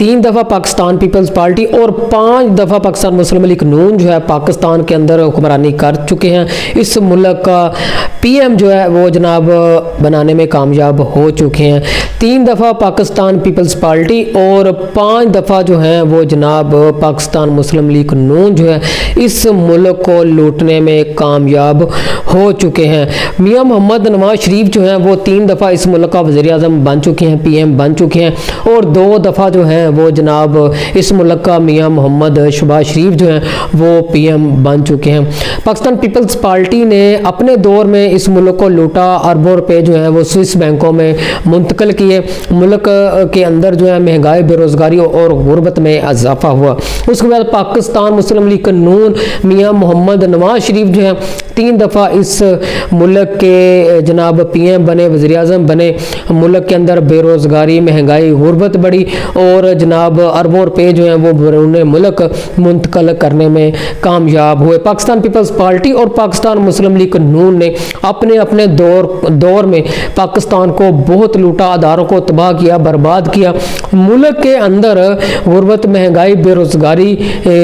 3 दफ़ा Pakistan peoples party और 5 दफ़ा पाकिस्तान मुस्लिम लीग नून जो है पाकिस्तान के अंदर हुक्मरानी कर चुके हैं। इस मुल्क का पीएम जो है वो जनाब बनाने में कामयाब हो चुके हैं। 3 दफ़ा पाकिस्तान पीपल्स पार्टी और 5 दफ़ा जो है वो जनाब पाकिस्तान मुस्लिम लीग नून जो है इस मुल्क को लूटने में कामयाब हो चुके हैं। मियां मोहम्मद नवाज शरीफ जो हैं वो 3 दफ़ा इस मुल्क का वज़ीर आज़म बन चुके हैं, पीएम बन चुके हैं, और 2 दफ़ा जो हैं वो जनाब इस मुल्क का मियां मोहम्मद शहबाज शरीफ जो हैं वो पीएम बन चुके हैं। पाकिस्तान पीपल्स पार्टी ने अपने दौर में इस मुल्क को लूटा, अरबों रुपए जो हैं वो स्विस बैंकों में मुंतकिल किए, मुल्क के अंदर जो है महंगाई, बेरोज़गारी और गुर्बत में इजाफा हुआ। उसके बाद पाकिस्तान मुस्लिम लीग नून मियां मोहम्मद नवाज शरीफ जो है 3 दफ़ा इस मुल्क के जनाब पीएम बने, वज़ीर आज़म बने, मुल्क के अंदर बेरोज़गारी, महंगाई, गुर्बत बढ़ी और जनाब अरबों रुपए जो हैं वो बैरून मुल्क मुंतकिल करने में कामयाब हुए। पाकिस्तान पीपल्स पार्टी और पाकिस्तान मुस्लिम लीग नून ने अपने अपने दौर में पाकिस्तान को बहुत लूटा, अदारों को तबाह किया, बर्बाद किया। मुल्क के अंदर गुर्बत, महंगाई, बेरोज़गारी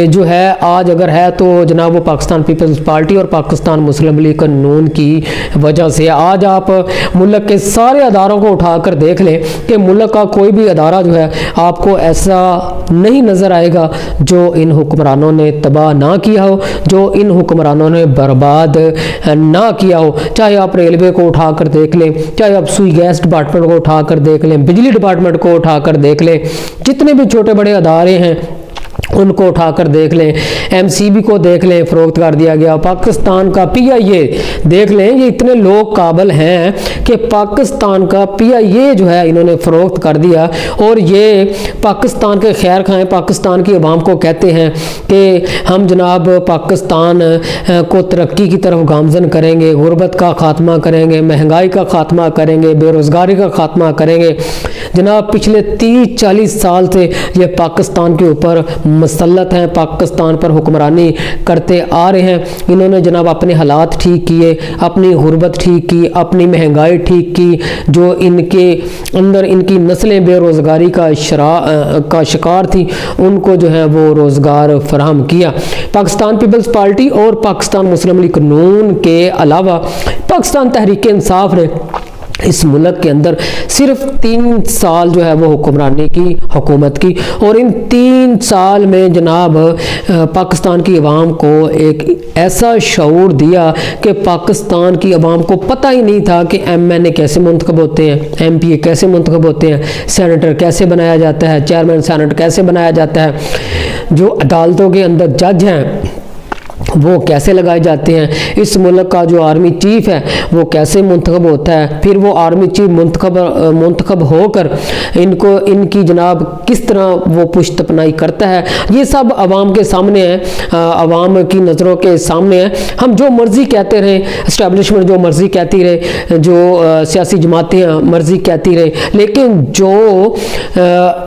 जो है आज अगर है तो जनाब वो पाकिस्तान पीपल्स पार्टी और पाकिस्तान मुस्लिम लीग नून की वजह से। आज आप मुल्क के सारे अदारों को उठाकर देख लें कि मुल्क का कोई भी अदारा जो है आपको ऐसा नहीं नज़र आएगा जो इन हुक्मरानों ने तबाह ना किया हो, जो इन हुक्मरानों ने बर्बाद ना किया हो। चाहे आप रेलवे को उठाकर देख लें, चाहे आप सुई गैस डिपार्टमेंट को उठाकर देख लें, बिजली डिपार्टमेंट को उठाकर देख लें, जितने भी छोटे बड़े अदारे हैं उनको उठाकर देख लें, एमसीबी को देख लें, फ़रोख्त कर दिया गया। पाकिस्तान का पीआईए देख लें, ये इतने लोग काबिल हैं कि पाकिस्तान का पीआईए जो है इन्होंने फ़रोख्त कर दिया और ये पाकिस्तान के खैर खाएँ पाकिस्तान की अवाम को कहते हैं कि हम जनाब पाकिस्तान को तरक्की की तरफ गामजन करेंगे, गुर्बत का ख़ात्मा करेंगे, महंगाई का ख़ात्मा करेंगे, बेरोज़गारी का ख़ात्मा करेंगे। जनाब पिछले 30-40 साल से ये पाकिस्तान के ऊपर मसल्लत हैं, पाकिस्तान पर हुक्मरानी करते आ रहे हैं। इन्होंने जनाब अपने हालात ठीक किए, अपनी गुर्बत ठीक की, अपनी महंगाई ठीक की, जो इनके अंदर इनकी नस्लें बेरोज़गारी का शिकार थी उनको जो है वो रोज़गार फराहम किया। पाकिस्तान पीपल्स पार्टी और पाकिस्तान मुस्लिम लीग नून के अलावा पाकिस्तान तहरीक इंसाफ ने इस मुल्क के अंदर सिर्फ 3 साल जो है वो हुक्मरानी की, हुकूमत की, और इन 3 साल में जनाब पाकिस्तान की अवाम को एक ऐसा शऊर दिया कि पाकिस्तान की अवाम को पता ही नहीं था कि एमएनए कैसे मुंतखब होते हैं, एमपीए कैसे मुंतखब होते हैं, सेनेटर कैसे बनाया जाता है, चेयरमैन सेनेट कैसे बनाया जाता है, जो अदालतों के अंदर जज हैं वो कैसे लगाए जाते हैं, इस मुल्क का जो आर्मी चीफ है वो कैसे मुंतखब होता है, फिर वो आर्मी चीफ मुंतखब होकर इनकी जनाब किस तरह वो पुश्तपनाही करता है, ये सब आवाम के सामने है, आवाम की नज़रों के सामने है। हम जो मर्ज़ी कहते रहें, इस्टेब्लिशमेंट जो मर्ज़ी कहती रहे, जो सियासी जमातें मर्ज़ी कहती रहे, लेकिन जो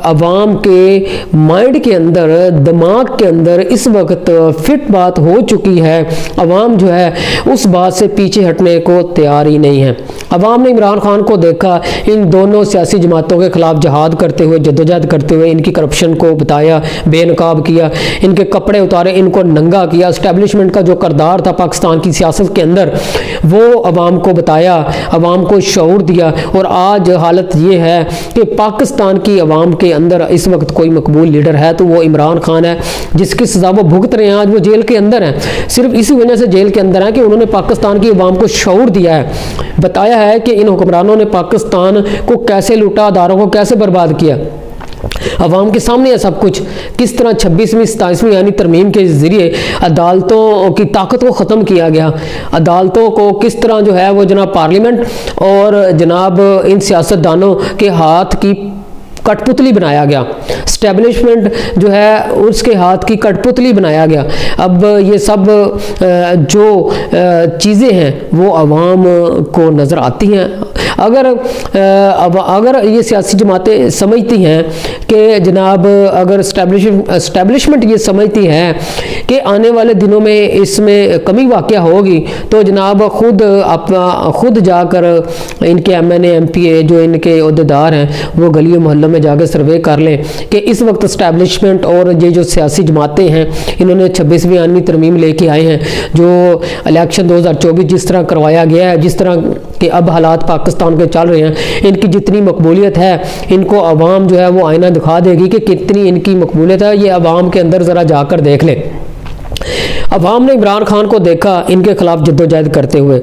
आवाम के माइंड के अंदर, दिमाग के अंदर इस वक्त फिट बात हो चुकी है, अवाम जो है उस बात से पीछे हटने को तैयार ही नहीं है। अवाम ने इमरान खान को देखा इन दोनों सियासी जमातों के खिलाफ जहाद करते हुए, जद्दोजहद करते हुए, इनकी करप्शन को बताया, बेनकाब किया, इनके कपड़े उतारे, इनको नंगा किया। एस्टेब्लिशमेंट का जो किरदार था पाकिस्तान की सियासत के अंदर वो अवाम को बताया, अवाम को शऊर दिया, और आज हालत ये है कि पाकिस्तान की अवाम के अंदर इस वक्त कोई मकबूल लीडर है तो वो इमरान खान है, जिसकी सज़ा वो भुगत रहे हैं। आज वो जेल के अंदर है, सिर्फ इसी वजह से जेल के अंदर है कि उन्होंने पाकिस्तान की अवाम को शऊर दिया है, बताया है कि इन हुक्मरानों ने पाकिस्तान को कैसे लूटा, अदारों को कैसे बर्बाद किया। अवाम के सामने है सब कुछ, किस तरह 26वीं 27वीं यानी तरमीम के ज़रिए अदालतों की ताकत को ख़त्म किया गया, अदालतों को किस तरह जो है वो जनाब पार्लियामेंट और जनाब इन सियासतदानों के हाथ की कठपुतली बनाया गया, एस्टेब्लिशमेंट जो है उसके हाथ की कठपुतली बनाया गया। अब ये सब जो चीज़ें हैं वो आवाम को नज़र आती हैं। अगर ये सियासी जमातें समझती हैं कि जनाब अगर एस्टेब्लिशमेंट ये समझती है कि आने वाले दिनों में इसमें कमी वाक़या होगी तो जनाब खुद जाकर इनके MNA MPA जो इनके अहदेदार हैं वो गलियों मोहल्लों में जाकर सर्वे कर लें कि इस वक्त इस्टेब्लिशमेंट और ये जो सियासी जमातें हैं इन्होंने 26वीं आईनी तरमीम लेके आए हैं, जो इलेक्शन 2024 जिस तरह करवाया गया है, जिस तरह के अब हालात पाकिस्तान के चल रहे हैं, इनकी जितनी मकबूलियत है इनको अवाम जो है वो आईना दिखा देगी कि कितनी इनकी मकबूलियत है। ये अवाम के अंदर ज़रा जाकर देख लें। अवाम ने इमरान खान को देखा इनके खिलाफ जद्दोजहद करते हुए।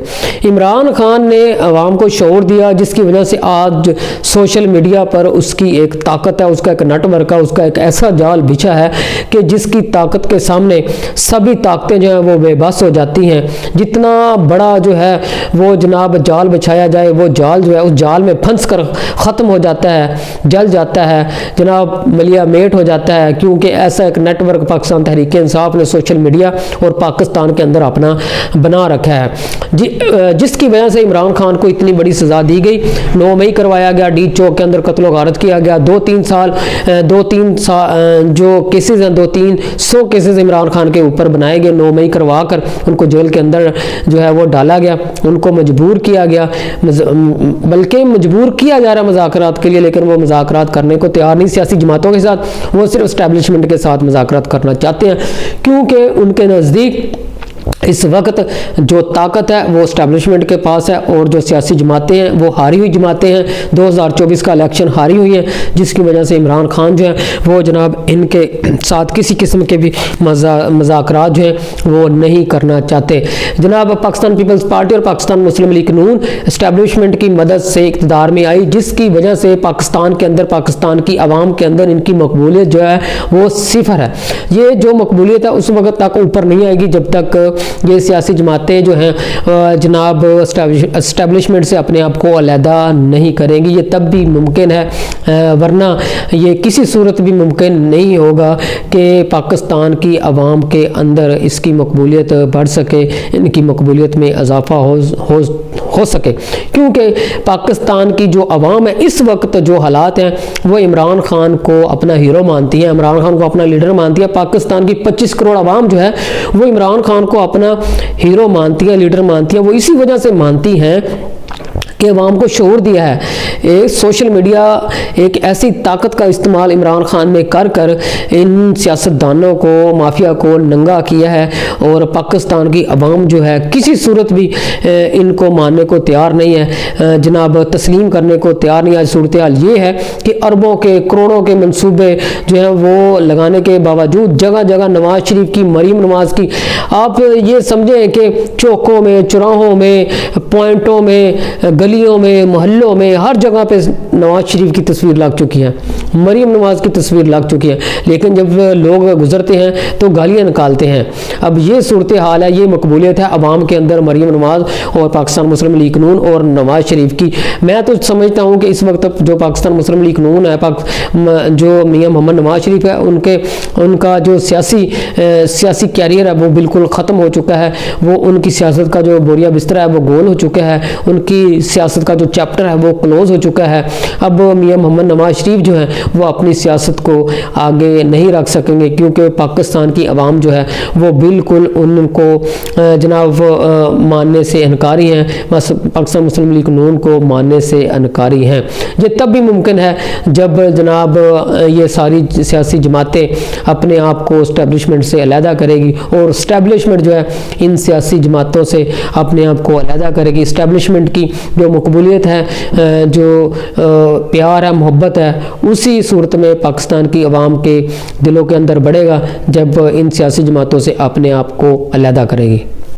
इमरान खान ने अवाम को शऊर दिया, जिसकी वजह से आज सोशल मीडिया पर उसकी एक ताकत है, उसका एक नेटवर्क है, उसका एक ऐसा जाल बिछा है कि जिसकी ताकत के सामने सभी ताकतें जो हैं वो बेबस हो जाती हैं। जितना बड़ा जो है वो जनाब जाल बिछाया जाए, वो जाल जो है उस जाल में फंस कर ख़त्म हो जाता है, जल जाता है, जनाब मलिया मेट हो जाता है, क्योंकि ऐसा एक नेटवर्क पाकिस्तान तहरीक इंसाफ ने सोशल मीडिया और पाकिस्तान के अंदर अपना बना रखा है, जिसकी वजह से इमरान खान को इतनी बड़ी सज़ा दी गई। 9 मई करवाया गया, डी चौक के अंदर कत्ल गारत किया गया। 2-3 साल जो केसेस हैं, 200-300 केसेस इमरान खान के ऊपर बनाए गए। 9 मई करवा कर उनको जेल के अंदर जो है वो डाला गया, उनको मजबूर किया गया, बल्कि मजबूर किया जा रहा है मुज़ाकरात के लिए, लेकिन वो मुज़ाकरात करने को तैयार नहीं सियासी जमातों के साथ, वो सिर्फ एस्टेब्लिशमेंट के साथ मुज़ाकरात करना चाहते हैं, क्योंकि उनके नज़दीक इस वक्त जो ताकत है वो एस्टेब्लिशमेंट के पास है और जो सियासी जमातें हैं वो हारी हुई जमातें हैं। 2024 का इलेक्शन हारी हुई है, जिसकी वजह से इमरान खान जो है वो जनाब इनके साथ किसी किस्म के भी मज़ाकरात जो हैं वो नहीं करना चाहते। जनाब पाकिस्तान पीपल्स पार्टी और पाकिस्तान मुस्लिम लीग नून एस्टेब्लिशमेंट की मदद से इक़्तिदार में आई, जिसकी वजह से पाकिस्तान के अंदर, पाकिस्तान की आवाम के अंदर इनकी मकबूलियत जो है वो सिफर है। ये जो मकबूलियत है उस वक्त तक ऊपर नहीं आएगी जब तक ये सियासी जमातें जो हैं जनाब एस्टेब्लिशमेंट से अपने आप को अलहदा नहीं करेंगी। ये तब भी मुमकिन है, वरना ये किसी सूरत भी मुमकिन नहीं होगा कि पाकिस्तान की आवाम के अंदर इसकी मकबूलियत बढ़ सके, इनकी मकबूलियत में इजाफा हो सके, क्योंकि पाकिस्तान की जो आवाम है इस वक्त जो हालात हैं वो इमरान खान को अपना हीरो मानती है, इमरान खान को अपना लीडर मानती है। पाकिस्तान की 25 करोड़ आवाम जो है वो इमरान खान को अपना हीरो मानती है, लीडर मानती है। वो इसी वजह से मानती हैं कि अवाम को शऊर दिया है। एक सोशल मीडिया एक ऐसी ताकत का इस्तेमाल इमरान खान ने कर कर इन सियासतदानों को, माफिया को नंगा किया है और पाकिस्तान की अवाम जो है किसी सूरत भी इनको मानने को तैयार नहीं है, जनाब तस्लीम करने को तैयार नहीं है। आज सूरत हाल ये है कि अरबों के, करोड़ों के मंसूबे जो हैं वो लगाने के बावजूद जगह जगह नवाज शरीफ की, मरीम नवाज की, आप ये समझें कि चौकों में, चौराहों में, पॉइंटों में, गलियों में, मोहल्लों में, हर जगह पे नवाज शरीफ की तस्वीर लग चुकी है, मरीम नवाज की तस्वीर लग चुकी है, लेकिन जब लोग गुजरते हैं तो गालियां निकालते हैं। अब ये सूरत हाल है, ये मकबूलियत है अवाम के अंदर मरीम नवाज और पाकिस्तान मुस्लिम लीग नून और नवाज शरीफ की। मैं तो समझता हूँ कि इस वक्त जो पाकिस्तान मुस्लिम लीग नून है, जो मियाँ मोहम्मद नवाज शरीफ है, उनका जो सियासी कैरियर है वो बिल्कुल ख़त्म हो चुका है। वो उनकी सियासत का जो बोरिया बिस्तरा है वो गोल हो चुका है, उनकी सियासत का जो चैप्टर है वो क्लोज हो चुका है। अब मियाँ मोहम्मद नवाज शरीफ जो है वो अपनी सियासत को आगे नहीं रख सकेंगे, क्योंकि पाकिस्तान की आवाम जो है वो बिल्कुल उनको जनाब मानने से इनकारी हैं, बस पाकिस्तान मुस्लिम लीग नून को मानने से इनकारी हैं। ये तब भी मुमकिन है जब जनाब ये सारी सियासी जमातें अपने आप को इस्टेब्लिशमेंट से अलहदा करेगी और इस्टेब्लिशमेंट जो है इन सियासी जमातों से अपने आप को अलहदा करेगी। इस्टेब्लिशमेंट की जो मकबूलियत है, जो प्यार है, मोहब्बत है, उसी सूरत में पाकिस्तान की आवाम के दिलों के अंदर बढ़ेगा जब इन सियासी जमातों से अपने आप को अलहदा करेगी।